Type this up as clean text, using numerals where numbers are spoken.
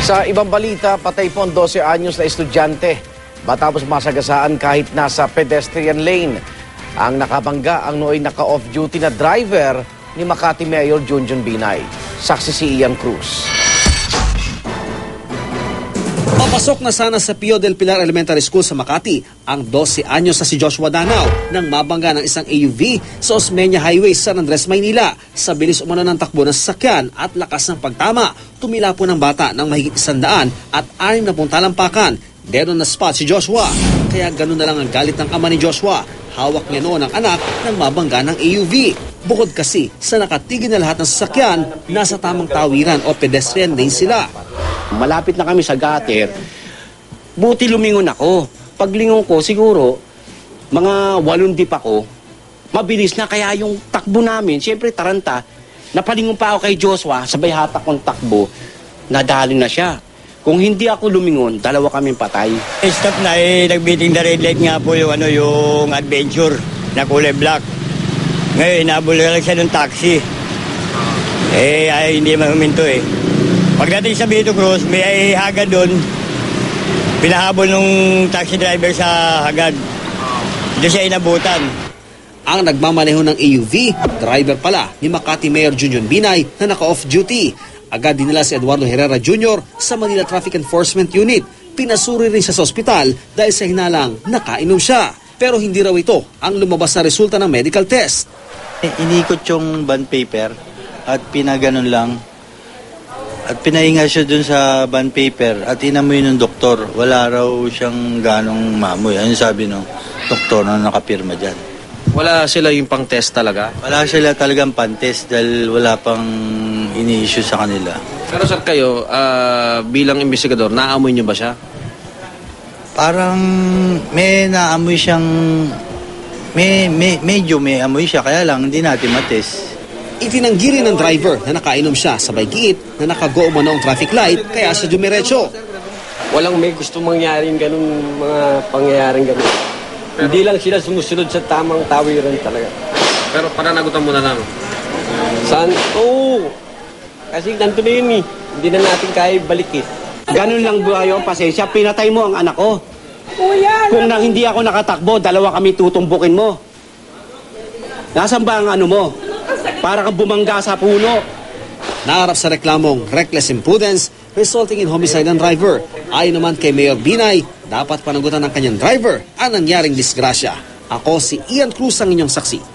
Sa ibang balita, patay po ang 12 anyos na estudyante matapos masagasaan kahit nasa pedestrian lane. Ang nakabangga ang nooy naka-off-duty na driver ni Makati Mayor Junjun Binay. Saksi si Ian Cruz. Papasok na sana sa Pio del Pilar Elementary School sa Makati ang 12 anyos na si Joshua Danao nang mabangga ng isang AUV sa Osmeña Highway sa San Andres, Maynila. Sa bilis umano ng takbo ng sasakyan at lakas ng pagtama, tumila po ng bata ng mahigit 100 at 6 na talampakan. Dead on the spot si Joshua. Kaya ganun na lang ang galit ng ama ni Joshua. Hawak niya noon ang anak ng mabangga ng AUV. Bukod kasi sa nakatigil na lahat ng sasakyan, nasa tamang tawiran o pedestrian lane sila. Malapit na kami sa gutter. Buti lumingon ako. Paglingon ko, siguro, mga 8 dip ako, mabilis na. Kaya yung takbo namin, siyempre taranta, napalingon pa ako kay Joshua, sabay hatak kong takbo, nadali na siya. Kung hindi ako lumingon, 2 kaming patay. Stop na nagbiting the red light nga po yung, yung adventure na kulay black. Ngayon, inabol lang siya ng taxi. Ay, hindi man huminto Pagdating sa Vito Cruz, may hagad doon. Pinahabol nung taxi driver sa hagad. Doon siya inabutan. Ang nagmamaneho ng AUV, driver pala ni Makati Mayor Junjun Binay na naka-off duty. Agad dinala si Eduardo Herrera Jr. sa Manila Traffic Enforcement Unit. Pinasuri rin siya sa ospital dahil sa hinalang nakainom siya. Pero hindi raw ito ang lumabas na resulta ng medical test. Inikot yung bond paper at pinaganon lang. At pinahinga siya dun sa bond paper at inamoy ng doktor. Wala raw siyang ganong mamoy. Ano sabi ng doktor na nakapirma dyan? Wala sila yung pang-test talaga? Wala sila talagang pan-test dahil wala pang ini-issue sa kanila. Pero sir kayo, bilang investigador, naamoy niyo ba siya? Parang may naamoy siyang... Medyo may amoy siya, kaya lang hindi natin matest. Itinanggi rin ng driver na nakainom siya sabay giit na nakago umano ang traffic light kaya siya dumiretso. Walang may gusto mangyaring ganun, mga pangyayaring ganun. Hindi lang sila sumusunod sa tamang tawiran talaga. Pero pananagutan mo na lang? Saan? Oo. Kasi nandun na yun Hindi na natin kaya balik Ganun lang buhayo ang pasensya, pinatay mo ang anak ko. Kuya! Kung hindi ako nakatakbo, 2 kami tutumbukin mo. Nasaan ba ang ano mo? Para ka bumangga sa puno. Naharap sa reklamong reckless imprudence resulting in homicide ng driver. Ayon naman kay Mayor Binay, dapat panagutan ng kanyang driver ang nangyaring disgrasya. Ako si Ian Cruz ang inyong saksi.